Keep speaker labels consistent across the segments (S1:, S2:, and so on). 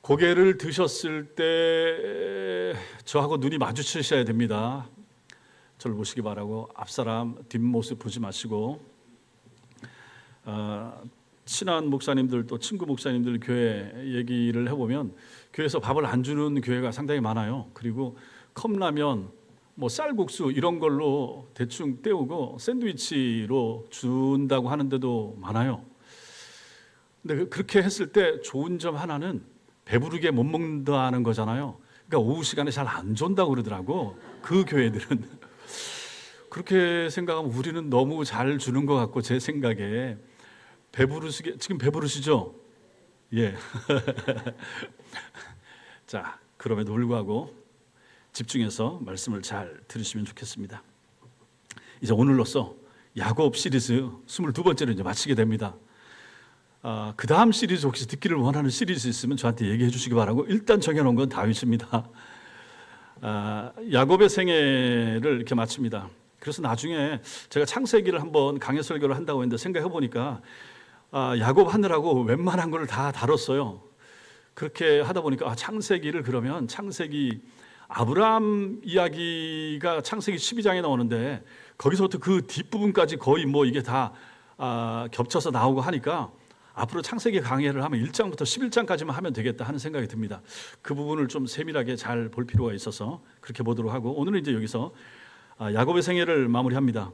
S1: 고개를 드셨을 때 저하고 눈이 마주치셔야 됩니다. 저를 보시기 바라고 앞사람 뒷모습 보지 마시고 친한 목사님들 또 친구 목사님들 교회 얘기를 해보면 교회에서 밥을 안 주는 교회가 상당히 많아요. 그리고 컵라면 뭐 쌀국수 이런 걸로 대충 때우고 샌드위치로 준다고 하는데도 많아요. 근데 그렇게 했을 때 좋은 점 하나는 배부르게 못 먹는다는 거잖아요. 그러니까 오후 시간에 잘 안 준다고 그러더라고. 그 교회들은 그렇게 생각하면 우리는 너무 잘 주는 것 같고 제 생각에 지금 배부르시죠? 예. 자, 그럼에도 불구하고 집중해서 말씀을 잘 들으시면 좋겠습니다. 이제 오늘로써 야곱 시리즈 22번째를 이제 마치게 됩니다. 그 다음 시리즈 혹시 듣기를 원하는 시리즈 있으면 저한테 얘기해 주시기 바라고 일단 정해놓은 건 다윗입니다. 야곱의 생애를 이렇게 마칩니다. 그래서 나중에 제가 창세기를 한번 강해 설교를 한다고 했는데 생각해 보니까 야곱 하느라고 웬만한 걸 다 다뤘어요. 그렇게 하다 보니까 창세기를 그러면 창세기 아브라함 이야기가 창세기 12장에 나오는데 거기서부터 그 뒷부분까지 거의 뭐 이게 다 겹쳐서 나오고 하니까 앞으로 창세기 강해를 하면 1장부터 11장까지만 하면 되겠다 하는 생각이 듭니다. 그 부분을 좀 세밀하게 잘 볼 필요가 있어서 그렇게 보도록 하고 오늘은 이제 여기서 야곱의 생애를 마무리합니다.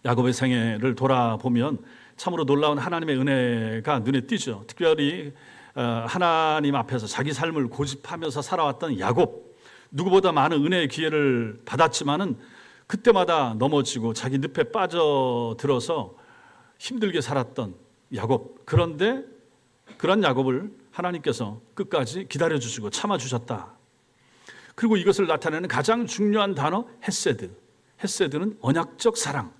S1: 야곱의 생애를 돌아보면 참으로 놀라운 하나님의 은혜가 눈에 띄죠. 특별히 하나님 앞에서 자기 삶을 고집하면서 살아왔던 야곱, 누구보다 많은 은혜의 기회를 받았지만은 그때마다 넘어지고 자기 늪에 빠져들어서 힘들게 살았던 야곱. 그런데 그런 야곱을 하나님께서 끝까지 기다려주시고 참아주셨다. 그리고 이것을 나타내는 가장 중요한 단어 헤세드. 헤세드는 언약적 사랑.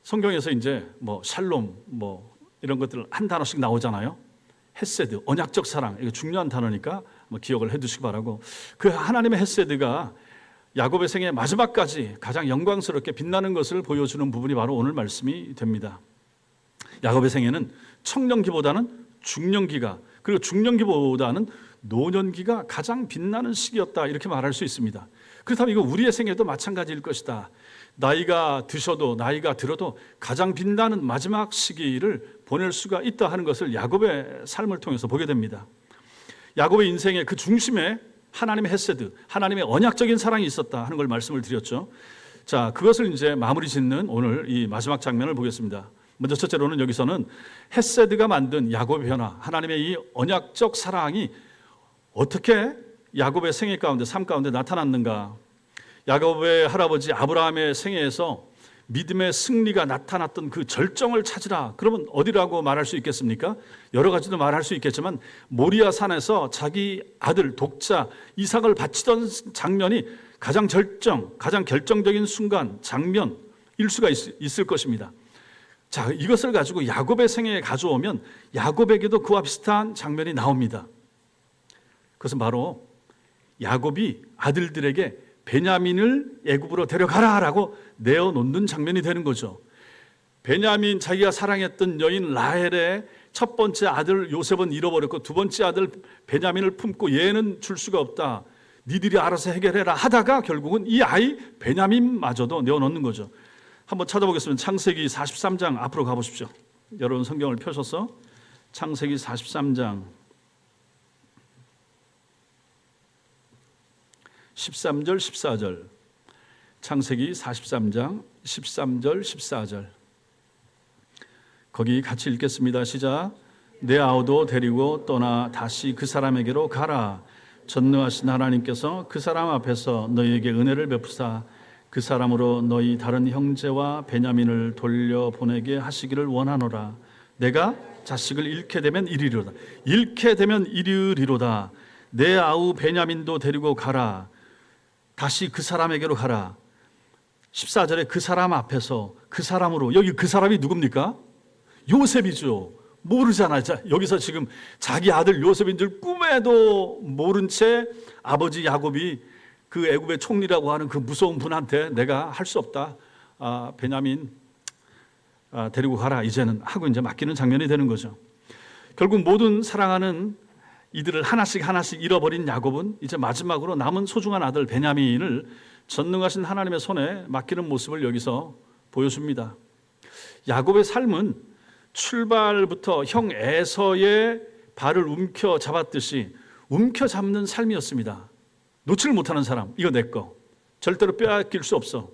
S1: 성경에서 이제 뭐 샬롬 뭐 이런 것들 한 단어씩 나오잖아요. 헤세드, 언약적 사랑. 이거 중요한 단어니까 뭐 기억을 해두시기 바라고. 그 하나님의 헤세드가 야곱의 생애 마지막까지 가장 영광스럽게 빛나는 것을 보여주는 부분이 바로 오늘 말씀이 됩니다. 야곱의 생애는 청년기보다는 중년기가, 그리고 중년기보다는 노년기가 가장 빛나는 시기였다, 이렇게 말할 수 있습니다. 그렇다면 이거 우리의 생애도 마찬가지일 것이다. 나이가 드셔도 나이가 들어도 가장 빛나는 마지막 시기를 보낼 수가 있다 하는 것을 야곱의 삶을 통해서 보게 됩니다. 야곱의 인생의 그 중심에 하나님의 헤세드, 하나님의 언약적인 사랑이 있었다 하는 걸 말씀을 드렸죠. 자, 그것을 이제 마무리 짓는 오늘 이 마지막 장면을 보겠습니다. 먼저 첫째로는 여기서는 헤세드가 만든 야곱의 변화, 하나님의 이 언약적 사랑이 어떻게 야곱의 생애 가운데, 삶 가운데 나타났는가. 야곱의 할아버지 아브라함의 생애에서 믿음의 승리가 나타났던 그 절정을 찾으라. 그러면 어디라고 말할 수 있겠습니까? 여러 가지도 말할 수 있겠지만 모리아 산에서 자기 아들 독자 이삭을 바치던 장면이 가장 가장 결정적인 순간, 장면일 수가 있을 것입니다. 자, 이것을 가지고 야곱의 생애에 가져오면 야곱에게도 그와 비슷한 장면이 나옵니다. 그것은 바로 야곱이 아들들에게 베냐민을 애굽으로 데려가라라고 내어놓는 장면이 되는 거죠. 베냐민, 자기가 사랑했던 여인 라헬의 첫 번째 아들 요셉은 잃어버렸고 두 번째 아들 베냐민을 품고 얘는 줄 수가 없다. 니들이 알아서 해결해라 하다가 결국은 이 아이 베냐민마저도 내어놓는 거죠. 한번 찾아보겠습니다. 창세기 43장 앞으로 가보십시오. 여러분 성경을 펴셔서 창세기 43장 13절 14절, 창세기 43장 13절 14절, 거기 같이 읽겠습니다. 시작. 내 아우도 데리고 떠나 다시 그 사람에게로 가라. 전능하신 하나님께서 그 사람 앞에서 너희에게 은혜를 베푸사 그 사람으로 너희 다른 형제와 베냐민을 돌려보내게 하시기를 원하노라. 내가 자식을 잃게 되면 이르리로다. 잃게 되면 이르리로다. 내 아우 베냐민도 데리고 가라. 다시 그 사람에게로 가라. 14절에 그 사람 앞에서 그 사람으로, 여기 그 사람이 누굽니까? 요셉이죠. 모르잖아요. 여기서 지금 자기 아들 요셉인 줄 꿈에도 모른 채 아버지 야곱이 그 애굽의 총리라고 하는 그 무서운 분한테 내가 할 수 없다. 베냐민 데리고 가라. 이제는 하고 이제 맡기는 장면이 되는 거죠. 결국 모든 사랑하는 이들을 하나씩 하나씩 잃어버린 야곱은 이제 마지막으로 남은 소중한 아들 베냐민을 전능하신 하나님의 손에 맡기는 모습을 여기서 보여줍니다. 야곱의 삶은 출발부터 형 에서의 발을 움켜 잡았듯이 움켜 잡는 삶이었습니다. 놓지를 못하는 사람, 이거 내 거. 절대로 빼앗길 수 없어.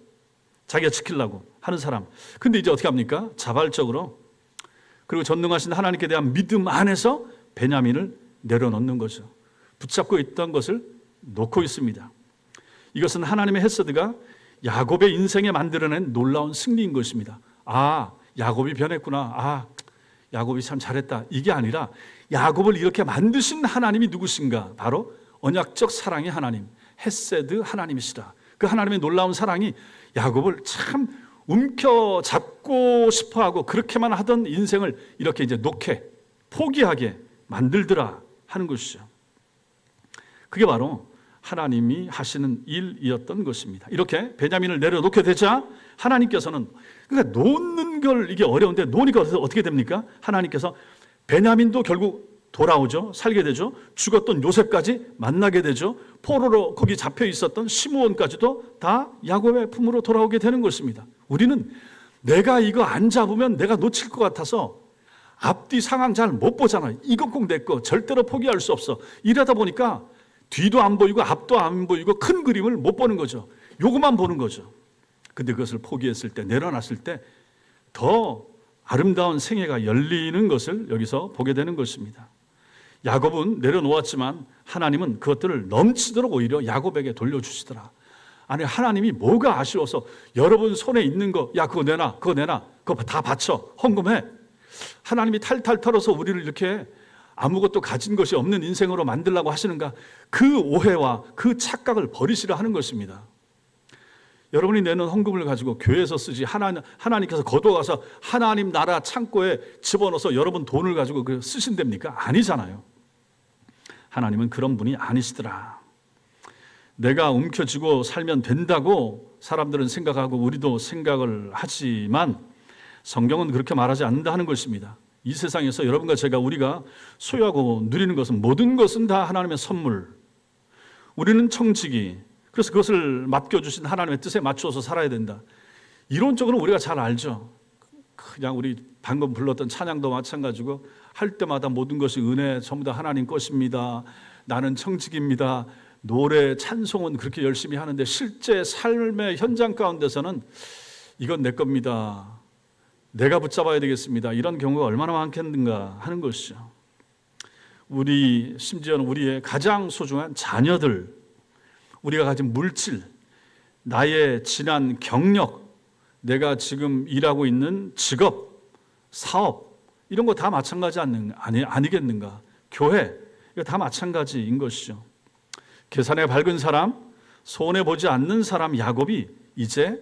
S1: 자기가 지키려고 하는 사람. 근데 이제 어떻게 합니까? 자발적으로, 그리고 전능하신 하나님께 대한 믿음 안에서 베냐민을 내려놓는 거죠. 붙잡고 있던 것을 놓고 있습니다. 이것은 하나님의 헤세드가 야곱의 인생에 만들어낸 놀라운 승리인 것입니다. 아, 야곱이 변했구나. 아, 야곱이 참 잘했다. 이게 아니라 야곱을 이렇게 만드신 하나님이 누구신가? 바로 언약적 사랑의 하나님, 헤세드 하나님이시다. 그 하나님의 놀라운 사랑이 야곱을 참 움켜잡고 싶어하고 그렇게만 하던 인생을 이렇게 이제 놓게, 포기하게 만들더라 하는 것이죠. 그게 바로 하나님이 하시는 일이었던 것입니다. 이렇게 베냐민을 내려놓게 되자 하나님께서는, 그러니까 놓는 걸 이게 어려운데 놓으니까 어떻게 됩니까? 하나님께서 베냐민도 결국 돌아오죠. 살게 되죠. 죽었던 요셉까지 만나게 되죠. 포로로 거기 잡혀 있었던 시므온까지도 다 야곱의 품으로 돌아오게 되는 것입니다. 우리는 내가 이거 안 잡으면 내가 놓칠 것 같아서 앞뒤 상황 잘 못 보잖아요. 이거 꼭 내 거, 절대로 포기할 수 없어. 이러다 보니까 뒤도 안 보이고 앞도 안 보이고 큰 그림을 못 보는 거죠. 요것만 보는 거죠. 근데 그것을 포기했을 때, 내려놨을 때 더 아름다운 생애가 열리는 것을 여기서 보게 되는 것입니다. 야곱은 내려놓았지만 하나님은 그것들을 넘치도록 오히려 야곱에게 돌려주시더라. 아니, 하나님이 뭐가 아쉬워서 여러분 손에 있는 거, 야 그거 내놔, 그거 내놔, 그거 다 바쳐, 헌금해. 하나님이 탈탈 털어서 우리를 이렇게 아무것도 가진 것이 없는 인생으로 만들려고 하시는가? 그 오해와 그 착각을 버리시라 하는 것입니다. 여러분이 내는 헌금을 가지고 교회에서 쓰지 하나님께서 거둬가서 하나님 나라 창고에 집어넣어서 여러분 돈을 가지고 쓰신답니까? 아니잖아요. 하나님은 그런 분이 아니시더라. 내가 움켜쥐고 살면 된다고 사람들은 생각하고 우리도 생각을 하지만 성경은 그렇게 말하지 않는다 하는 것입니다. 이 세상에서 여러분과 제가 우리가 소유하고 누리는 것은, 모든 것은 다 하나님의 선물. 우리는 청지기, 그래서 그것을 맡겨주신 하나님의 뜻에 맞추어서 살아야 된다. 이론적으로 우리가 잘 알죠. 그냥 우리 방금 불렀던 찬양도 마찬가지고 할 때마다 모든 것이 은혜, 전부 다 하나님 것입니다. 나는 청지기입니다. 노래, 찬송은 그렇게 열심히 하는데 실제 삶의 현장 가운데서는 이건 내 겁니다. 내가 붙잡아야 되겠습니다. 이런 경우가 얼마나 많겠는가 하는 것이죠. 심지어는 우리의 가장 소중한 자녀들, 우리가 가진 물질, 나의 지난 경력, 내가 지금 일하고 있는 직업, 사업, 이런 거 다 마찬가지 아니겠는가? 교회, 이거 다 마찬가지인 것이죠. 계산에 밝은 사람, 손해보지 않는 사람 야곱이 이제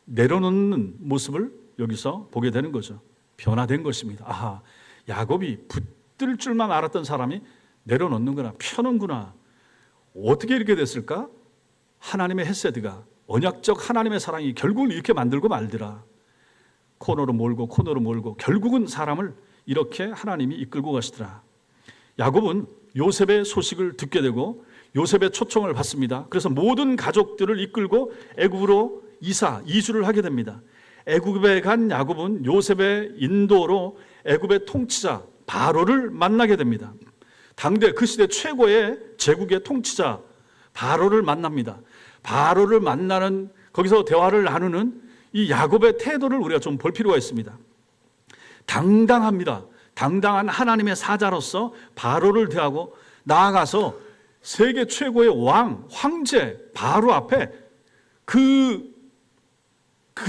S1: 내려놓는 모습을 여기서 보게 되는 거죠. 변화된 것입니다. 아하, 야곱이 붙들 줄만 알았던 사람이 내려놓는구나, 펴는구나. 어떻게 이렇게 됐을까? 하나님의 헤세드가, 언약적 하나님의 사랑이 결국은 이렇게 만들고 말더라. 코너로 몰고 결국은 사람을 이렇게 하나님이 이끌고 가시더라. 야곱은 요셉의 소식을 듣게 되고 요셉의 초청을 받습니다. 그래서 모든 가족들을 이끌고 애굽으로 이주를 하게 됩니다. 애굽에 간 야곱은 요셉의 인도로 애굽의 통치자 바로를 만나게 됩니다. 당대 그 시대 최고의 제국의 통치자 바로를 만납니다. 바로를 만나는, 거기서 대화를 나누는 이 야곱의 태도를 우리가 좀 볼 필요가 있습니다. 당당합니다. 당당한 하나님의 사자로서 바로를 대하고 나아가서 세계 최고의 황제 바로 앞에 그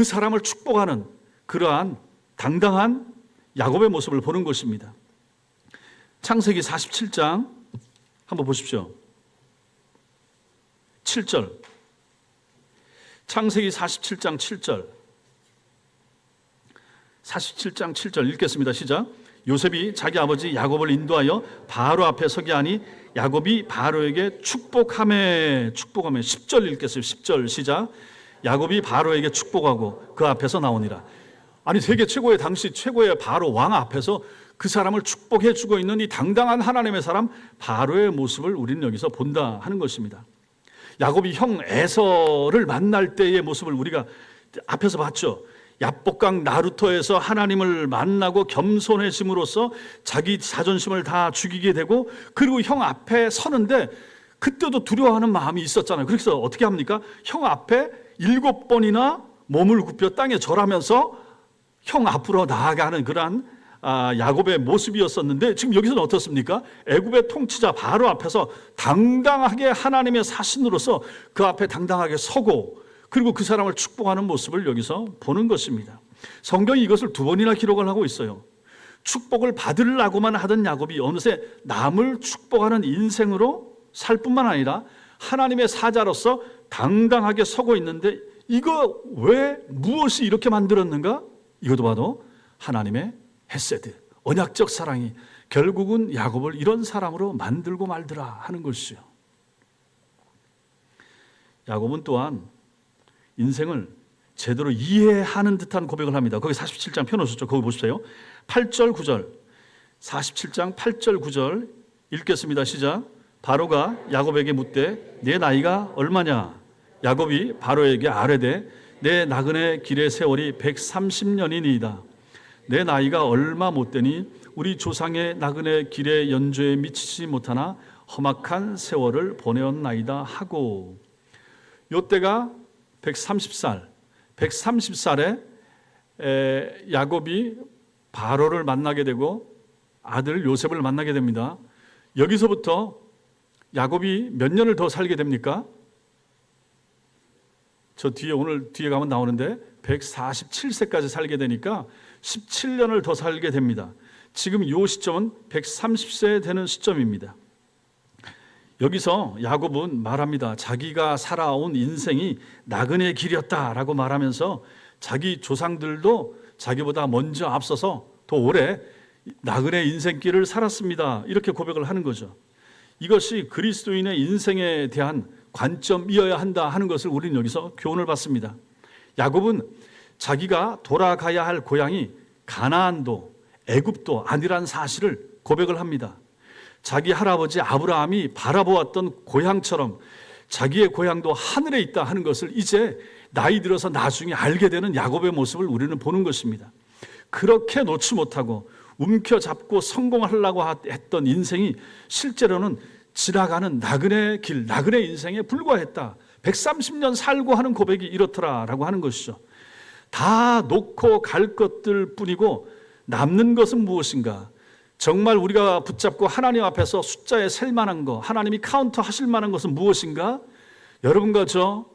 S1: 사람을 축복하는 그러한 당당한 야곱의 모습을 보는 것입니다. 창세기 47장 한번 보십시오. 7절. 창세기 47장 7절. 47장 7절 읽겠습니다. 시작. 요셉이 자기 아버지 야곱을 인도하여 바로 앞에 서게 하니 야곱이 바로에게 축복하매 10절 읽겠어요. 10절 시작. 야곱이 바로에게 축복하고 그 앞에서 나오니라. 아니 세계 최고의, 당시 최고의 바로 왕 앞에서 그 사람을 축복해 주고 있는 이 당당한 하나님의 사람 바로의 모습을 우리는 여기서 본다 하는 것입니다. 야곱이 형 에서를 만날 때의 모습을 우리가 앞에서 봤죠. 야복강 나루터에서 하나님을 만나고 겸손해짐으로써 자기 자존심을 다 죽이게 되고, 그리고 형 앞에 서는데 그때도 두려워하는 마음이 있었잖아요. 그래서 어떻게 합니까? 형 앞에 7번이나 몸을 굽혀 땅에 절하면서 형 앞으로 나아가는 그러한 야곱의 모습이었었는데, 지금 여기서는 어떻습니까? 애굽의 통치자 바로 앞에서 당당하게 하나님의 사신으로서 그 앞에 당당하게 서고, 그리고 그 사람을 축복하는 모습을 여기서 보는 것입니다. 성경이 이것을 2번이나 기록을 하고 있어요. 축복을 받으려고만 하던 야곱이 어느새 남을 축복하는 인생으로 살 뿐만 아니라 하나님의 사자로서 당당하게 서고 있는데, 이거 왜 무엇이 이렇게 만들었는가? 이것도 봐도 하나님의 헤세드, 언약적 사랑이 결국은 야곱을 이런 사람으로 만들고 말더라 하는 것이죠. 야곱은 또한 인생을 제대로 이해하는 듯한 고백을 합니다. 거기 47장 펴놓으셨죠? 거기 보십시오. 8절 9절 47장 8절 9절 읽겠습니다. 시작. 바로가 야곱에게 묻되 내 나이가 얼마냐? 야곱이 바로에게 아뢰되 내 나그네 길의 세월이 130년이니이다. 내 나이가 얼마 못되니 우리 조상의 나그네 길의 연조에 미치지 못하나 험악한 세월을 보내었나이다 하고, 요때가 130살, 130살에 야곱이 바로를 만나게 되고 아들 요셉을 만나게 됩니다. 여기서부터 야곱이 몇 년을 더 살게 됩니까? 저 뒤에 오늘 뒤에 가면 나오는데 147세까지 살게 되니까 17년을 더 살게 됩니다. 지금 이 시점은 130세 되는 시점입니다. 여기서 야곱은 말합니다. 자기가 살아온 인생이 나그네 길이었다라고 말하면서 자기 조상들도 자기보다 먼저 앞서서 더 오래 나그네 인생길을 살았습니다. 이렇게 고백을 하는 거죠. 이것이 그리스도인의 인생에 대한 관점이어야 한다 하는 것을 우리는 여기서 교훈을 받습니다. 야곱은 자기가 돌아가야 할 고향이 가나안도 애굽도 아니란 사실을 고백을 합니다. 자기 할아버지 아브라함이 바라보았던 고향처럼 자기의 고향도 하늘에 있다 하는 것을 이제 나이 들어서 나중에 알게 되는 야곱의 모습을 우리는 보는 것입니다. 그렇게 놓지 못하고 움켜잡고 성공하려고 했던 인생이 실제로는 지나가는 나그네 길, 나그네 인생에 불과했다. 130년 살고 하는 고백이 이렇더라라고 하는 것이죠. 다 놓고 갈 것들 뿐이고 남는 것은 무엇인가? 정말 우리가 붙잡고 하나님 앞에서 숫자에 셀 만한 거, 하나님이 카운터 하실 만한 것은 무엇인가? 여러분과 저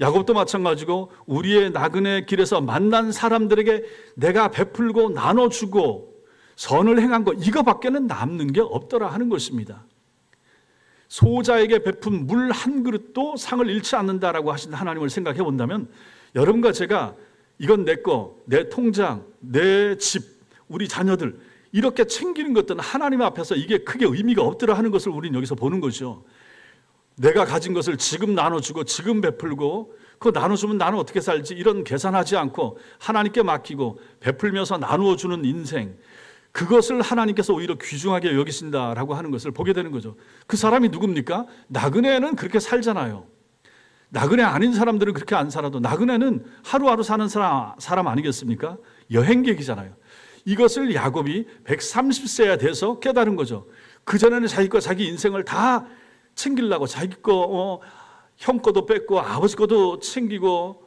S1: 야곱도 마찬가지고 우리의 나그네 길에서 만난 사람들에게 내가 베풀고 나눠주고 선을 행한 거, 이거밖에는 남는 게 없더라 하는 것입니다. 소자에게 베푼 물 한 그릇도 상을 잃지 않는다라고 하신 하나님을 생각해 본다면, 여러분과 제가 이건 내 거, 내 통장, 내 집, 우리 자녀들 이렇게 챙기는 것들은 하나님 앞에서 이게 크게 의미가 없더라 하는 것을 우리는 여기서 보는 거죠. 내가 가진 것을 지금 나눠주고 지금 베풀고 그거 나눠주면 나는 어떻게 살지, 이런 계산하지 않고 하나님께 맡기고 베풀면서 나누어주는 인생, 그것을 하나님께서 오히려 귀중하게 여기신다라고 하는 것을 보게 되는 거죠. 그 사람이 누굽니까? 나그네는 그렇게 살잖아요. 나그네 아닌 사람들은 그렇게 안 살아도 나그네는 하루하루 사는 사람 아니겠습니까? 여행객이잖아요. 이것을 야곱이 130세야 돼서 깨달은 거죠. 그전에는 자기 거 자기 인생을 다 챙기려고 자기 거 형 거도 뺏고 아버지 거도 챙기고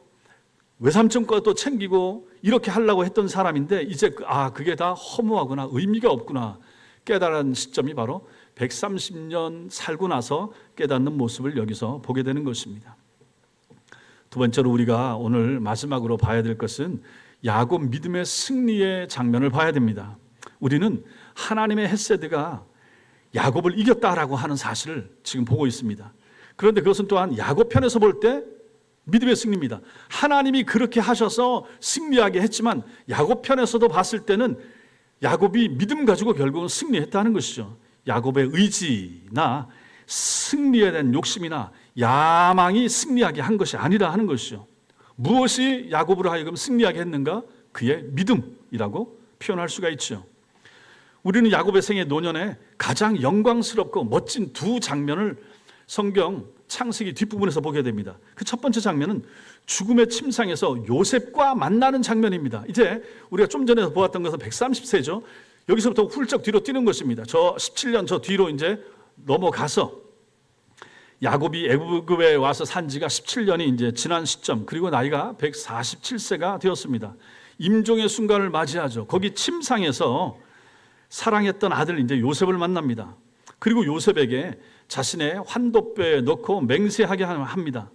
S1: 외삼촌 것도 챙기고 이렇게 하려고 했던 사람인데, 이제 그게 다 허무하구나, 의미가 없구나 깨달은 시점이 바로 130년 살고 나서 깨닫는 모습을 여기서 보게 되는 것입니다. 두 번째로 우리가 오늘 마지막으로 봐야 될 것은 야곱 믿음의 승리의 장면을 봐야 됩니다. 우리는 하나님의 헤세드가 야곱을 이겼다라고 하는 사실을 지금 보고 있습니다. 그런데 그것은 또한 야곱 편에서 볼 때 믿음의 승리입니다. 하나님이 그렇게 하셔서 승리하게 했지만 야곱 편에서도 봤을 때는 야곱이 믿음 가지고 결국은 승리했다는 것이죠. 야곱의 의지나 승리에 대한 욕심이나 야망이 승리하게 한 것이 아니라 하는 것이죠. 무엇이 야곱으로 하여금 승리하게 했는가? 그의 믿음이라고 표현할 수가 있죠. 우리는 야곱의 생애 노년에 가장 영광스럽고 멋진 두 장면을 성경 창세기 뒷부분에서 보게 됩니다. 그 첫 번째 장면은 죽음의 침상에서 요셉과 만나는 장면입니다. 이제 우리가 좀 전에 보았던 것은 130세죠. 여기서부터 훌쩍 뒤로 뛰는 것입니다. 저 17년 저 뒤로 이제 넘어가서 야곱이 애굽에 와서 산 지가 17년이 이제 지난 시점, 그리고 나이가 147세가 되었습니다. 임종의 순간을 맞이하죠. 거기 침상에서 사랑했던 아들 이제 요셉을 만납니다. 그리고 요셉에게 자신의 환도뼈에 넣고 맹세하게 합니다.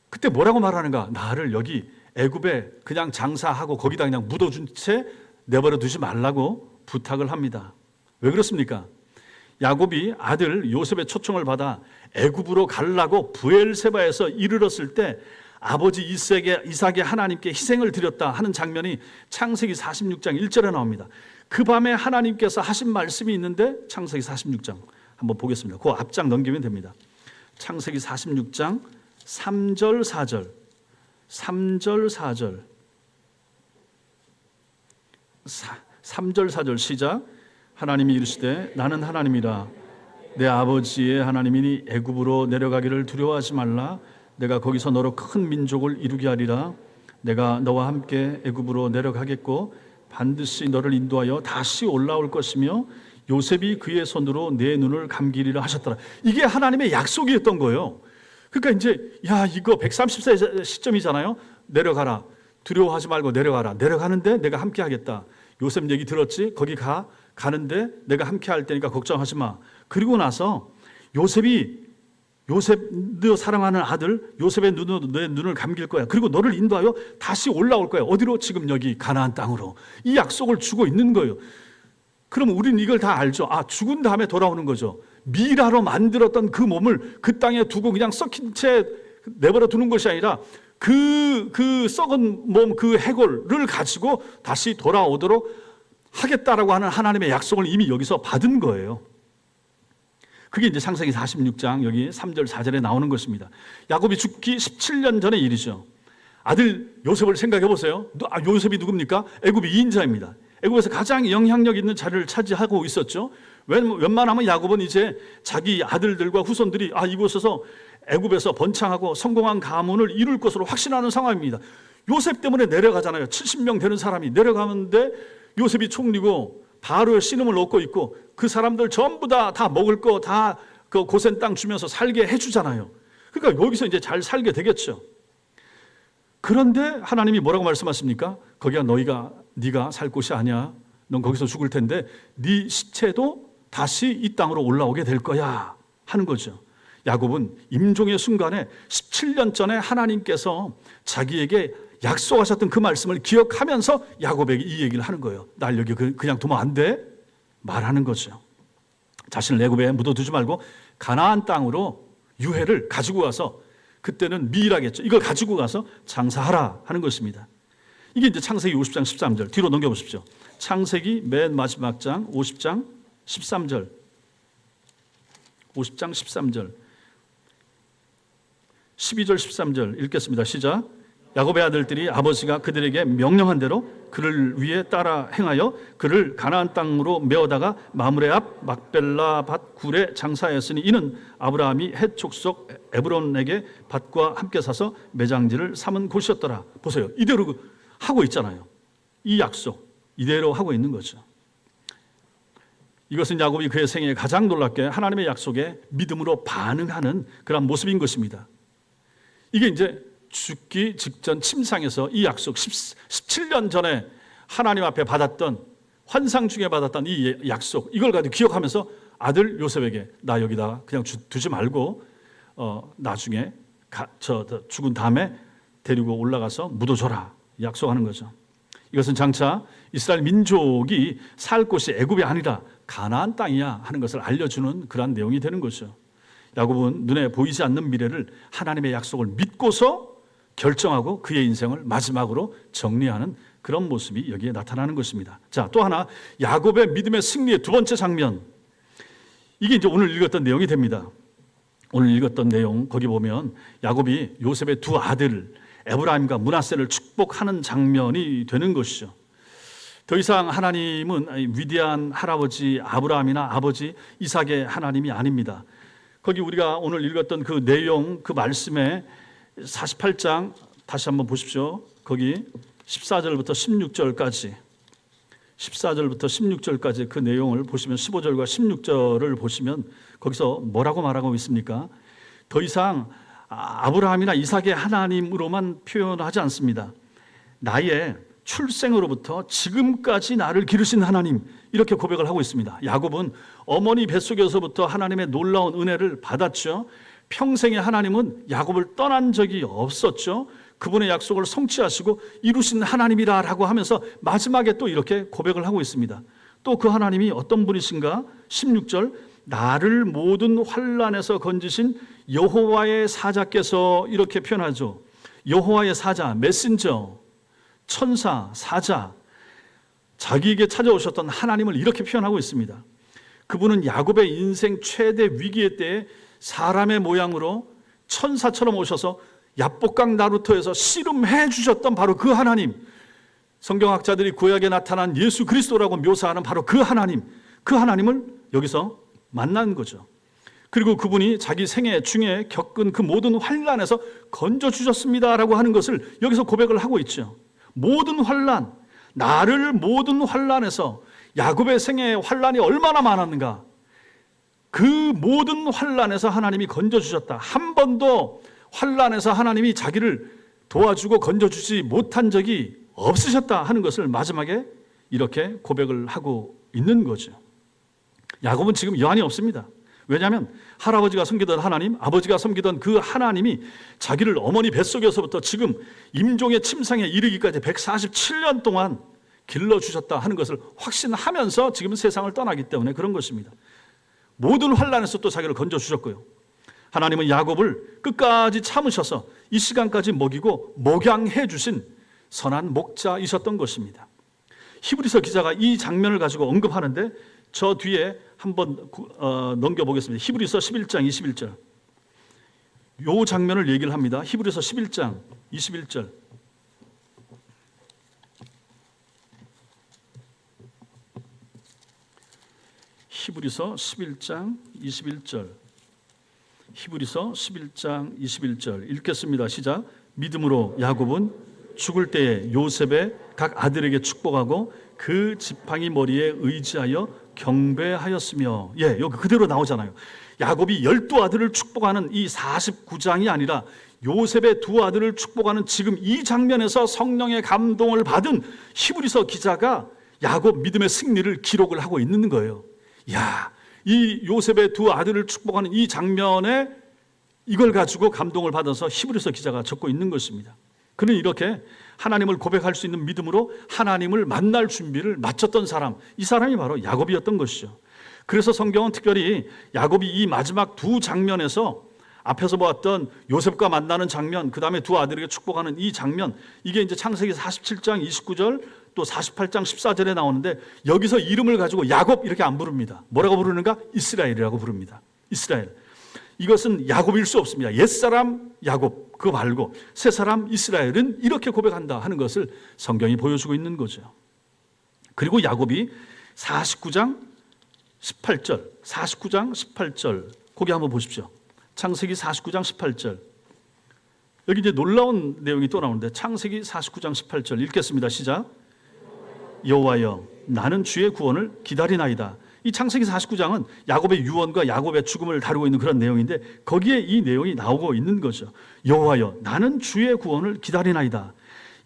S1: 그때 뭐라고 말하는가? 나를 여기 애굽에 그냥 장사하고 거기다 그냥 묻어준 채 내버려 두지 말라고 부탁을 합니다. 왜 그렇습니까? 야곱이 아들 요셉의 초청을 받아 애굽으로 가려고 브엘세바에서 이르렀을 때 아버지 이삭의 하나님께 희생을 드렸다 하는 장면이 창세기 46장 1절에 나옵니다. 그 밤에 하나님께서 하신 말씀이 있는데 창세기 46장 한번 보겠습니다. 그 앞장 넘기면 됩니다. 창세기 46장 3절 4절 3절 4절 3절 4절 시작. 하나님이 이르시되 나는 하나님이라 내 아버지의 하나님이니 애굽으로 내려가기를 두려워하지 말라. 내가 거기서 너로 큰 민족을 이루게 하리라. 내가 너와 함께 애굽으로 내려가겠고 반드시 너를 인도하여 다시 올라올 것이며 요셉이 그의 손으로 내 눈을 감기리라 하셨더라. 이게 하나님의 약속이었던 거예요. 그러니까 이제 이거 130세 시점이잖아요. 내려가라. 두려워하지 말고 내려가라. 내려가는데 내가 함께 하겠다. 요셉 얘기 들었지? 거기 가는데 내가 함께 할 테니까 걱정하지 마. 그리고 나서 요셉 너 사랑하는 아들 요셉의 눈으로 내 눈을 감길 거야. 그리고 너를 인도하여 다시 올라올 거야. 어디로? 지금 여기 가나안 땅으로. 이 약속을 주고 있는 거예요. 그럼 우리는 이걸 다 알죠. 죽은 다음에 돌아오는 거죠. 미라로 만들었던 그 몸을 그 땅에 두고 그냥 썩힌 채 내버려 두는 것이 아니라 그 썩은 몸, 그 해골을 가지고 다시 돌아오도록 하겠다라고 하는 하나님의 약속을 이미 여기서 받은 거예요. 그게 이제 창세기 46장 여기 3절 4절에 나오는 것입니다. 야곱이 죽기 17년 전의 일이죠. 아들 요셉을 생각해 보세요. 요셉이 누굽니까? 애굽 2인자입니다. 애굽에서 가장 영향력 있는 자리를 차지하고 있었죠. 웬만하면 야곱은 이제 자기 아들들과 후손들이 이곳에서 애굽에서 번창하고 성공한 가문을 이룰 것으로 확신하는 상황입니다. 요셉 때문에 내려가잖아요. 70명 되는 사람이 내려가는데 요셉이 총리고 바로의 씨름을 얻고 있고 그 사람들 전부 다 먹을 거 다 그 고센 땅 주면서 살게 해주잖아요. 그러니까 여기서 이제 잘 살게 되겠죠. 그런데 하나님이 뭐라고 말씀하십니까? 거기가 네가 살 곳이 아니야. 넌 거기서 죽을 텐데 네 시체도 다시 이 땅으로 올라오게 될 거야 하는 거죠. 야곱은 임종의 순간에 17년 전에 하나님께서 자기에게 약속하셨던 그 말씀을 기억하면서 야곱에게 이 얘기를 하는 거예요. 날 여기 그냥 두면 안 돼? 말하는 거죠. 자신을 애굽에 묻어두지 말고 가나안 땅으로 유해를 가지고 가서, 그때는 미일하겠죠. 이걸 가지고 가서 장사하라 하는 것입니다. 이게 이제 창세기 50장 13절 뒤로 넘겨보십시오. 창세기 맨 마지막 장 50장 13절 50장 13절 12절 13절 읽겠습니다. 시작. 야곱의 아들들이 아버지가 그들에게 명령한 대로 그를 위해 따라 행하여 그를 가나안 땅으로 메어다가 마므레 앞 막벨라 밭 굴에 장사하였으니 이는 아브라함이 헷 족속 에브론에게 밭과 함께 사서 매장지를 삼은 곳이었더라. 보세요. 이대로 하고 있잖아요. 이 약속 이대로 하고 있는 거죠. 이것은 야곱이 그의 생애에 가장 놀랍게 하나님의 약속에 믿음으로 반응하는 그런 모습인 것입니다. 이게 이제 죽기 직전 침상에서 이 약속 17년 전에 하나님 앞에 받았던, 환상 중에 받았던 이 약속, 이걸 가지고 기억하면서 아들 요셉에게 나 여기다 그냥 두지 말고 나중에 죽은 다음에 데리고 올라가서 묻어줘라 약속하는 거죠. 이것은 장차 이스라엘 민족이 살 곳이 애굽이 아니라 가나안 땅이야 하는 것을 알려주는 그러한 내용이 되는 거죠. 야곱은 눈에 보이지 않는 미래를 하나님의 약속을 믿고서 결정하고 그의 인생을 마지막으로 정리하는 그런 모습이 여기에 나타나는 것입니다. 자, 또 하나 야곱의 믿음의 승리의 두 번째 장면, 이게 이제 오늘 읽었던 내용이 됩니다. 오늘 읽었던 내용 거기 보면 야곱이 요셉의 두 아들 에브라임과 므낫세를 축복하는 장면이 되는 것이죠. 더 이상 하나님은 위대한 할아버지 아브라함이나 아버지 이삭의 하나님이 아닙니다. 거기 우리가 오늘 읽었던 그 내용, 그 말씀에 48장 다시 한번 보십시오. 거기 14절부터 16절까지 14절부터 16절까지 그 내용을 보시면 15절과 16절을 보시면 거기서 뭐라고 말하고 있습니까? 더 이상 아브라함이나 이삭의 하나님으로만 표현하지 않습니다. 나의 출생으로부터 지금까지 나를 기르신 하나님, 이렇게 고백을 하고 있습니다. 야곱은 어머니 뱃속에서부터 하나님의 놀라운 은혜를 받았죠. 평생에 하나님은 야곱을 떠난 적이 없었죠. 그분의 약속을 성취하시고 이루신 하나님이라고 하면서 마지막에 또 이렇게 고백을 하고 있습니다. 또 그 하나님이 어떤 분이신가? 16절, 나를 모든 환난에서 건지신 여호와의 사자께서, 이렇게 표현하죠. 여호와의 사자, 메신저, 천사, 사자, 자기에게 찾아오셨던 하나님을 이렇게 표현하고 있습니다. 그분은 야곱의 인생 최대 위기의 때에 사람의 모양으로 천사처럼 오셔서 야복강 나루터에서 씨름해 주셨던 바로 그 하나님, 성경학자들이 구약에 나타난 예수 그리스도라고 묘사하는 바로 그 하나님, 그 하나님을 여기서 만난 거죠. 그리고 그분이 자기 생애 중에 겪은 그 모든 환난에서 건져주셨습니다라고 하는 것을 여기서 고백을 하고 있죠. 모든 환난, 나를 모든 환난에서, 야곱의 생애의 환난이 얼마나 많았는가, 그 모든 환난에서 하나님이 건져주셨다. 한 번도 환난에서 하나님이 자기를 도와주고 건져주지 못한 적이 없으셨다 하는 것을 마지막에 이렇게 고백을 하고 있는 거죠. 야곱은 지금 여한이 없습니다. 왜냐하면 할아버지가 섬기던 하나님, 아버지가 섬기던 그 하나님이 자기를 어머니 뱃속에서부터 지금 임종의 침상에 이르기까지 147년 동안 길러주셨다 하는 것을 확신하면서 지금 세상을 떠나기 때문에 그런 것입니다. 모든 환난에서 또 자기를 건져주셨고요. 하나님은 야곱을 끝까지 참으셔서 이 시간까지 먹이고 목양해 주신 선한 목자이셨던 것입니다. 히브리서 기자가 이 장면을 가지고 언급하는데 저 뒤에 한번 넘겨보겠습니다. 히브리서 11장 21절. 이 장면을 얘기를 합니다. 히브리서 11장 21절. 히브리서 11장 21절. 히브리서 11장 21절 읽겠습니다. 시작. 믿음으로 야곱은 죽을 때에 요셉의 각 아들에게 축복하고 그 지팡이 머리에 의지하여 경배하였으며, 예, 여기 그대로 나오잖아요. 야곱이 12아들을 축복하는 이 49장이 아니라 요셉의 2아들을 축복하는 지금 이 장면에서 성령의 감동을 받은 히브리서 기자가 야곱 믿음의 승리를 기록을 하고 있는 거예요. 야, 이 요셉의 2아들을 축복하는 이 장면에 이걸 가지고 감동을 받아서 히브리서 기자가 적고 있는 것입니다. 그는 이렇게 하나님을 고백할 수 있는 믿음으로 하나님을 만날 준비를 마쳤던 사람, 이 사람이 바로 야곱이었던 것이죠. 그래서 성경은 특별히 야곱이 이 마지막 두 장면에서 앞에서 보았던 요셉과 만나는 장면, 그 다음에 2아들에게 축복하는 이 장면, 이게 이제 창세기 47장 29절 또 48장 14절에 나오는데 여기서 이름을 가지고 야곱 이렇게 안 부릅니다. 뭐라고 부르는가? 이스라엘이라고 부릅니다. 이스라엘. 이것은 야곱일 수 없습니다. 옛사람 야곱 그거 말고 새사람 이스라엘은 이렇게 고백한다 하는 것을 성경이 보여주고 있는 거죠. 그리고 야곱이 49장 18절 거기 한번 보십시오. 창세기 49장 18절. 여기 이제 놀라운 내용이 또 나오는데 창세기 49장 18절 읽겠습니다. 시작. 여호와여 나는 주의 구원을 기다리나이다. 이 창세기 49장은 야곱의 유언과 야곱의 죽음을 다루고 있는 그런 내용인데 거기에 이 내용이 나오고 있는 거죠. 여호와여 나는 주의 구원을 기다리나이다.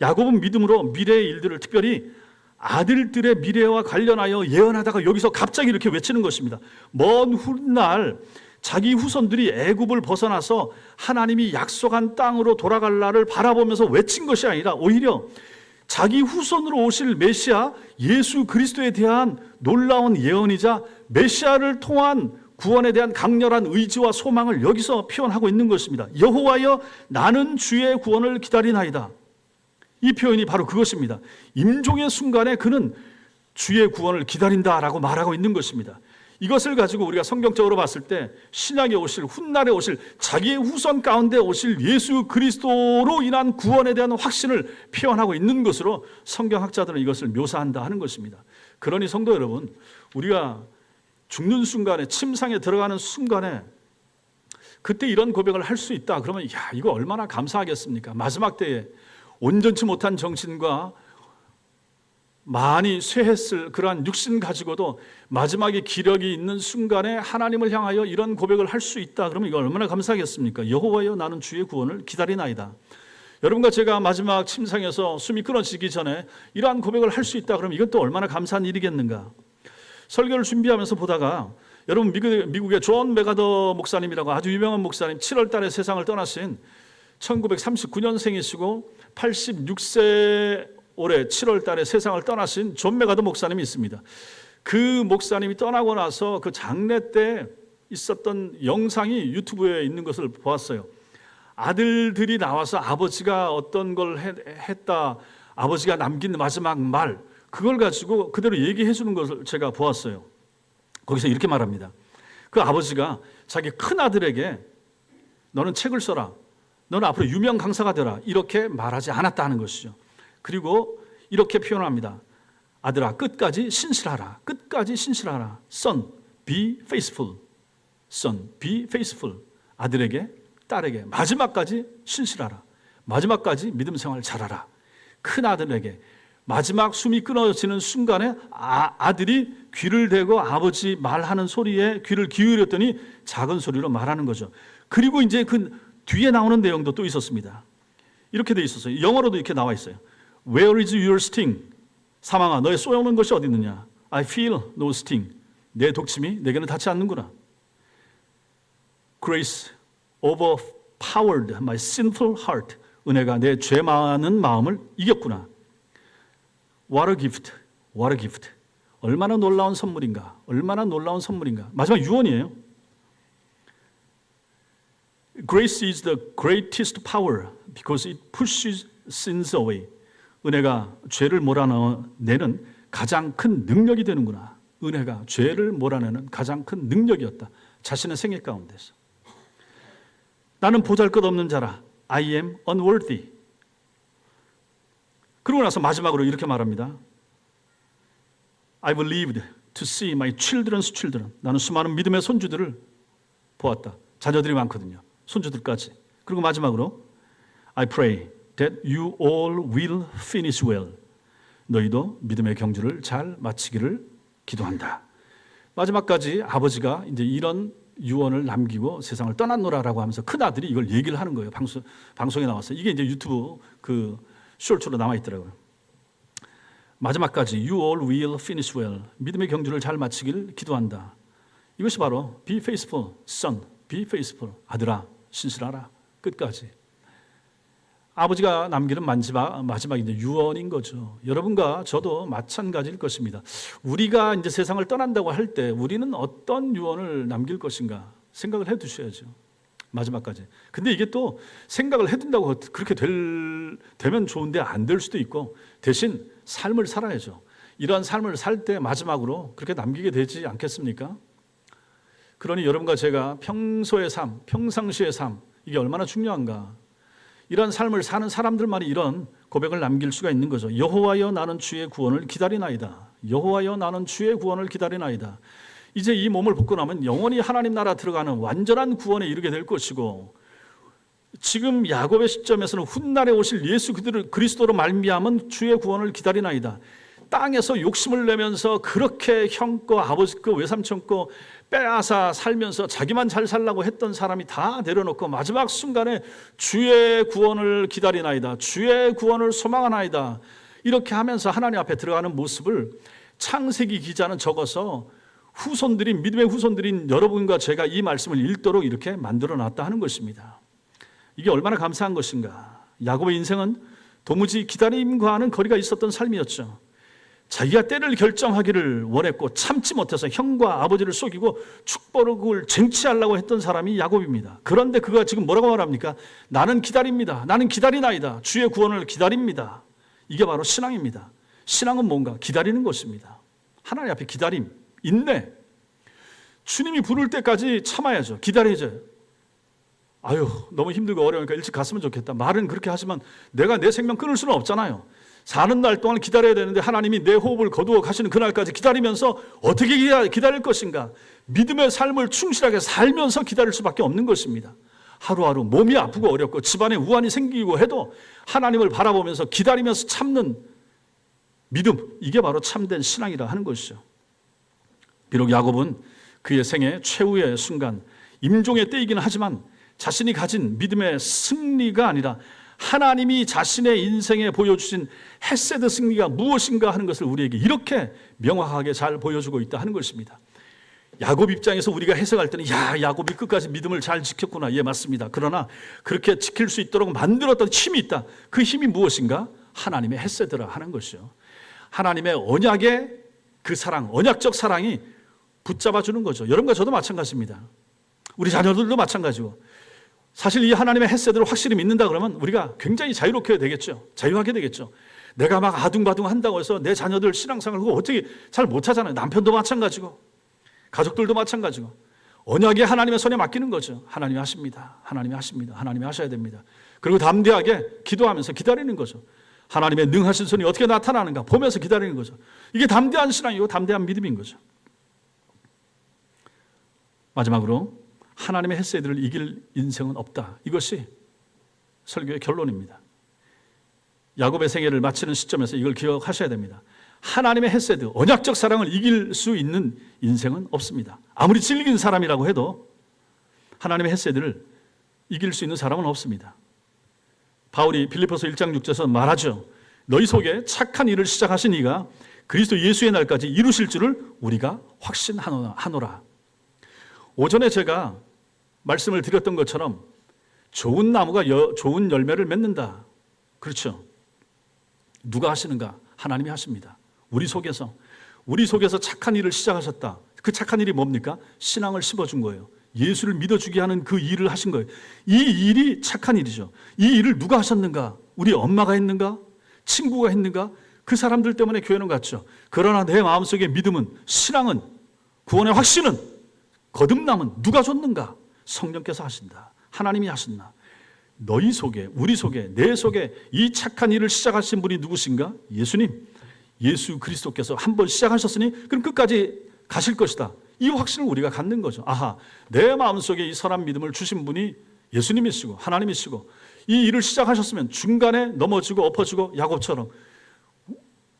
S1: 야곱은 믿음으로 미래의 일들을, 특별히 아들들의 미래와 관련하여 예언하다가 여기서 갑자기 이렇게 외치는 것입니다. 먼 훗날 자기 후손들이 애굽을 벗어나서 하나님이 약속한 땅으로 돌아갈 날을 바라보면서 외친 것이 아니라 오히려 자기 후손으로 오실 메시아 예수 그리스도에 대한 놀라운 예언이자 메시아를 통한 구원에 대한 강렬한 의지와 소망을 여기서 표현하고 있는 것입니다. 여호와여 나는 주의 구원을 기다리나이다. 이 표현이 바로 그것입니다. 임종의 순간에 그는 주의 구원을 기다린다라고 말하고 있는 것입니다. 이것을 가지고 우리가 성경적으로 봤을 때 신약에 오실, 훗날에 오실, 자기의 후손 가운데 오실 예수 그리스도로 인한 구원에 대한 확신을 표현하고 있는 것으로 성경학자들은 이것을 묘사한다 하는 것입니다. 그러니 성도 여러분, 우리가 죽는 순간에, 침상에 들어가는 순간에 그때 이런 고백을 할 수 있다 그러면 야, 이거 얼마나 감사하겠습니까? 마지막 때에 온전치 못한 정신과 많이 쇠했을 그러한 육신 가지고도 마지막에 기력이 있는 순간에 하나님을 향하여 이런 고백을 할 수 있다 그러면 이거 얼마나 감사하겠습니까? 여호와여 나는 주의 구원을 기다리나이다. 여러분과 제가 마지막 침상에서 숨이 끊어지기 전에 이러한 고백을 할 수 있다 그러면 이것도 얼마나 감사한 일이겠는가. 설교를 준비하면서 보다가 여러분 미국의 존 메가더 목사님이라고 아주 유명한 목사님, 7월 달에 세상을 떠나신 1939년생이시고 86세 올해 7월 달에 세상을 떠나신 존 메가더 목사님이 있습니다. 그 목사님이 떠나고 나서 그 장례 때 있었던 영상이 유튜브에 있는 것을 보았어요. 아들들이 나와서 아버지가 어떤 걸 했다, 아버지가 남긴 마지막 말, 그걸 가지고 그대로 얘기해 주는 것을 제가 보았어요. 거기서 이렇게 말합니다. 그 아버지가 자기 큰 아들에게 너는 책을 써라, 너는 앞으로 유명 강사가 되라, 이렇게 말하지 않았다 하는 것이죠. 그리고 이렇게 표현합니다. 아들아, 끝까지 신실하라. 끝까지 신실하라. Son, be faithful. Son, be faithful. 아들에게, 딸에게 마지막까지 신실하라. 마지막까지 믿음 생활 잘하라. 큰 아들에게 마지막 숨이 끊어지는 순간에 아들이 귀를 대고 아버지 말하는 소리에 귀를 기울였더니 작은 소리로 말하는 거죠. 그리고 이제 그 뒤에 나오는 내용도 또 있었습니다. 이렇게 돼 있었어요. 영어로도 이렇게 나와 있어요. Where is your sting? 사망아, 너의 쏘여오는 것이 어디 있느냐? I feel no sting. 내 독침이 내게는 닿지 않는구나. Grace overpowered my sinful heart. 은혜가 내 죄 많은 마음을 이겼구나. What a gift, what a gift. 얼마나 놀라운 선물인가, 얼마나 놀라운 선물인가. 마지막 유언이에요. Grace is the greatest power because it pushes sins away. 은혜가 죄를 몰아내는 가장 큰 능력이 되는구나. 은혜가 죄를 몰아내는 가장 큰 능력이었다. 자신의 생애 가운데서. 나는 보잘것없는 자라. I am unworthy. 그러고 나서 마지막으로 이렇게 말합니다. I've lived to see my children's children. 나는 수많은 믿음의 손주들을 보았다. 자녀들이 많거든요. 손주들까지. 그리고 마지막으로 I pray that you all will finish well. 너희도 믿음의 경주를 잘 마치기를 기도한다. 마지막까지 아버지가 이제 이런 유언을 남기고 세상을 떠났노라라고 하면서 큰 아들이 이걸 얘기를 하는 거예요. 방송에 나왔어요. 이게 이제 유튜브 그 쇼츠로 남아 있더라고요. 마지막까지 you all will finish well. 믿음의 경주를 잘 마치기를 기도한다. 이것이 바로 be faithful, son, be faithful. 아들아, 신실하라. 끝까지. 아버지가 남기는 마지막 이제 유언인 거죠. 여러분과 저도 마찬가지일 것입니다. 우리가 이제 세상을 떠난다고 할 때 우리는 어떤 유언을 남길 것인가 생각을 해 두셔야죠. 마지막까지. 근데 이게 또 생각을 해둔다고 그렇게 되면 좋은데 안 될 수도 있고 대신 삶을 살아야죠. 이러한 삶을 살 때 마지막으로 그렇게 남기게 되지 않겠습니까? 그러니 여러분과 제가 평소의 삶, 평상시의 삶 이게 얼마나 중요한가. 이런 삶을 사는 사람들만이 이런 고백을 남길 수가 있는 거죠. 여호와여 나는 주의 구원을 기다리나이다. 여호와여 나는 주의 구원을 기다리나이다. 이제 이 몸을 벗고 나면 영원히 하나님 나라 들어가는 완전한 구원에 이르게 될 것이고 지금 야곱의 시점에서는 훗날에 오실 예수 그리스도로 말미암은 주의 구원을 기다리나이다. 땅에서 욕심을 내면서 그렇게 형 거 아버지 거 외삼촌 거 빼앗아 살면서 자기만 잘 살라고 했던 사람이 다 내려놓고 마지막 순간에 주의 구원을 기다리나이다. 주의 구원을 소망하나이다. 이렇게 하면서 하나님 앞에 들어가는 모습을 창세기 기자는 적어서 후손들인 믿음의 후손들인 여러분과 제가 이 말씀을 읽도록 이렇게 만들어놨다 하는 것입니다. 이게 얼마나 감사한 것인가. 야곱의 인생은 도무지 기다림과는 거리가 있었던 삶이었죠. 자기가 때를 결정하기를 원했고 참지 못해서 형과 아버지를 속이고 축복을 쟁취하려고 했던 사람이 야곱입니다. 그런데 그가 지금 뭐라고 말합니까? 나는 기다립니다. 나는 기다리나이다. 주의 구원을 기다립니다. 이게 바로 신앙입니다. 신앙은 뭔가? 기다리는 것입니다. 하나님 앞에 기다림, 인내. 주님이 부를 때까지 참아야죠. 기다려야죠. 아유, 너무 힘들고 어려우니까 일찍 갔으면 좋겠다. 말은 그렇게 하지만 내가 내 생명 끊을 수는 없잖아요. 사는 날 동안 기다려야 되는데 하나님이 내 호흡을 거두어 가시는 그날까지 기다리면서 어떻게 기다릴 것인가? 믿음의 삶을 충실하게 살면서 기다릴 수밖에 없는 것입니다. 하루하루 몸이 아프고 어렵고 집안에 우환이 생기고 해도 하나님을 바라보면서 기다리면서 참는 믿음, 이게 바로 참된 신앙이라 하는 것이죠. 비록 야곱은 그의 생애 최후의 순간, 임종의 때이기는 하지만 자신이 가진 믿음의 승리가 아니라 하나님이 자신의 인생에 보여주신 헤세드 승리가 무엇인가 하는 것을 우리에게 이렇게 명확하게 잘 보여주고 있다 하는 것입니다. 야곱 입장에서 우리가 해석할 때는 야곱이 끝까지 믿음을 잘 지켰구나. 예, 맞습니다. 그러나 그렇게 지킬 수 있도록 만들었던 힘이 있다. 그 힘이 무엇인가? 하나님의 헤세드라 하는 것이죠. 하나님의 언약의 그 사랑, 언약적 사랑이 붙잡아 주는 거죠. 여러분과 저도 마찬가지입니다. 우리 자녀들도 마찬가지고. 사실 이 하나님의 헤세드를 확실히 믿는다 그러면 우리가 굉장히 자유롭게 되겠죠. 자유하게 되겠죠. 내가 막 아둥바둥 한다고 해서 내 자녀들 신앙생활을 어떻게 잘 못하잖아요. 남편도 마찬가지고 가족들도 마찬가지고. 언약이 하나님의 손에 맡기는 거죠. 하나님이 하십니다. 하나님이 하십니다. 하나님이 하셔야 됩니다. 그리고 담대하게 기도하면서 기다리는 거죠. 하나님의 능하신 손이 어떻게 나타나는가 보면서 기다리는 거죠. 이게 담대한 신앙이고 담대한 믿음인 거죠. 마지막으로 하나님의 헤세드를 이길 인생은 없다. 이것이 설교의 결론입니다. 야곱의 생애를 마치는 시점에서 이걸 기억하셔야 됩니다. 하나님의 헤세드, 언약적 사랑을 이길 수 있는 인생은 없습니다. 아무리 질긴 사람이라고 해도 하나님의 헤세드를 이길 수 있는 사람은 없습니다. 바울이 빌립보서 1장 6절에서 말하죠. 너희 속에 착한 일을 시작하신 이가 그리스도 예수의 날까지 이루실 줄을 우리가 확신하노라. 오전에 제가 말씀을 드렸던 것처럼 좋은 나무가 좋은 열매를 맺는다. 그렇죠. 누가 하시는가? 하나님이 하십니다. 우리 속에서 착한 일을 시작하셨다. 그 착한 일이 뭡니까? 신앙을 심어준 거예요. 예수를 믿어주게 하는 그 일을 하신 거예요. 이 일이 착한 일이죠. 이 일을 누가 하셨는가? 우리 엄마가 했는가? 친구가 했는가? 그 사람들 때문에 교회는 갔죠. 그러나 내 마음속의 믿음은, 신앙은, 구원의 확신은, 거듭남은 누가 줬는가? 성령께서 하신다. 하나님이 하신다. 너희 속에, 우리 속에, 내 속에 이 착한 일을 시작하신 분이 누구신가? 예수님, 예수 그리스도께서 한번 시작하셨으니 그럼 끝까지 가실 것이다. 이 확신을 우리가 갖는 거죠. 아하, 내 마음속에 이 선한 믿음을 주신 분이 예수님이시고 하나님이시고 이 일을 시작하셨으면 중간에 넘어지고 엎어지고 야곱처럼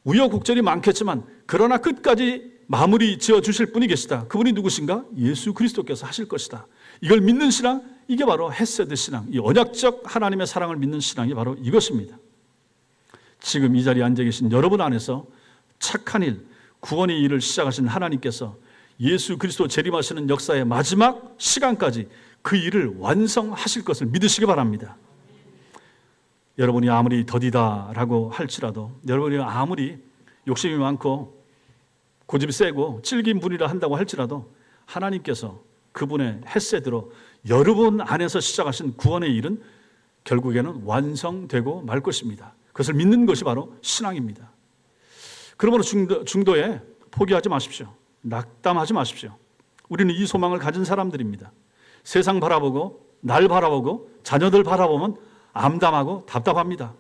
S1: 우여곡절이 많겠지만 그러나 끝까지 마무리 지어 주실 분이 계시다. 그분이 누구신가? 예수 그리스도께서 하실 것이다. 이걸 믿는 신앙, 이게 바로 헤세드 신앙, 이 언약적 하나님의 사랑을 믿는 신앙이 바로 이것입니다. 지금 이 자리에 앉아 계신 여러분 안에서 착한 일, 구원의 일을 시작하신 하나님께서 예수 그리스도 재림하시는 역사의 마지막 시간까지 그 일을 완성하실 것을 믿으시기 바랍니다. 여러분이 아무리 더디다라고 할지라도, 여러분이 아무리 욕심이 많고 고집이 세고 질긴 분이라 한다고 할지라도 하나님께서 그분의 헤세드로 여러분 안에서 시작하신 구원의 일은 결국에는 완성되고 말 것입니다. 그것을 믿는 것이 바로 신앙입니다. 그러므로 중도에 포기하지 마십시오. 낙담하지 마십시오. 우리는 이 소망을 가진 사람들입니다. 세상 바라보고 날 바라보고 자녀들 바라보면 암담하고 답답합니다.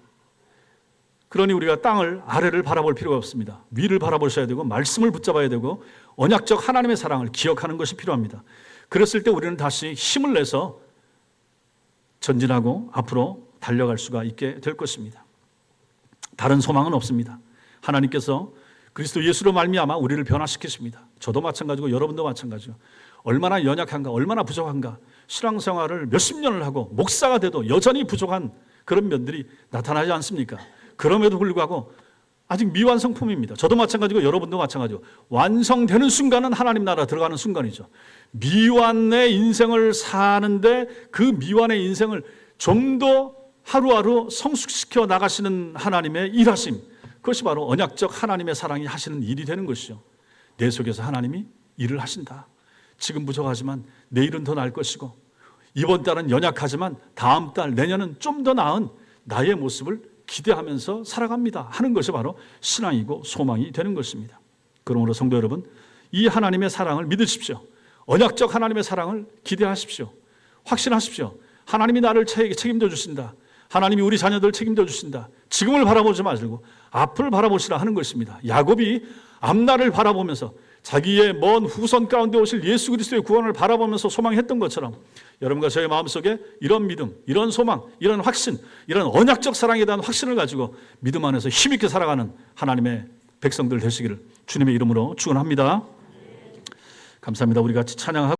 S1: 그러니 우리가 땅을 아래를 바라볼 필요가 없습니다. 위를 바라보셔야 되고 말씀을 붙잡아야 되고 언약적 하나님의 사랑을 기억하는 것이 필요합니다. 그랬을 때 우리는 다시 힘을 내서 전진하고 앞으로 달려갈 수가 있게 될 것입니다. 다른 소망은 없습니다. 하나님께서 그리스도 예수로 말미암아 우리를 변화시키십니다. 저도 마찬가지고 여러분도 마찬가지고 얼마나 연약한가, 얼마나 부족한가. 신앙생활을 몇십 년을 하고 목사가 돼도 여전히 부족한 그런 면들이 나타나지 않습니까? 그럼에도 불구하고 아직 미완성품입니다. 저도 마찬가지고 여러분도 마찬가지고 완성되는 순간은 하나님 나라 들어가는 순간이죠. 미완의 인생을 사는데 그 미완의 인생을 좀 더 하루하루 성숙시켜 나가시는 하나님의 일하심, 그것이 바로 언약적 하나님의 사랑이 하시는 일이 되는 것이죠. 내 속에서 하나님이 일을 하신다. 지금 부족하지만 내일은 더 나을 것이고 이번 달은 연약하지만 다음 달, 내년은 좀 더 나은 나의 모습을 기대하면서 살아갑니다 하는 것이 바로 신앙이고 소망이 되는 것입니다. 그러므로 성도 여러분, 이 하나님의 사랑을 믿으십시오. 언약적 하나님의 사랑을 기대하십시오. 확신하십시오. 하나님이 나를 책임져 주신다. 하나님이 우리 자녀들 책임져 주신다. 지금을 바라보지 마시고 앞을 바라보시라 하는 것입니다. 야곱이 앞날을 바라보면서 자기의 먼 후손 가운데 오실 예수 그리스도의 구원을 바라보면서 소망했던 것처럼 여러분과 저의 마음속에 이런 믿음, 이런 소망, 이런 확신, 이런 언약적 사랑에 대한 확신을 가지고 믿음 안에서 힘있게 살아가는 하나님의 백성들 되시기를 주님의 이름으로 축원합니다. 감사합니다. 우리 같이 찬양하고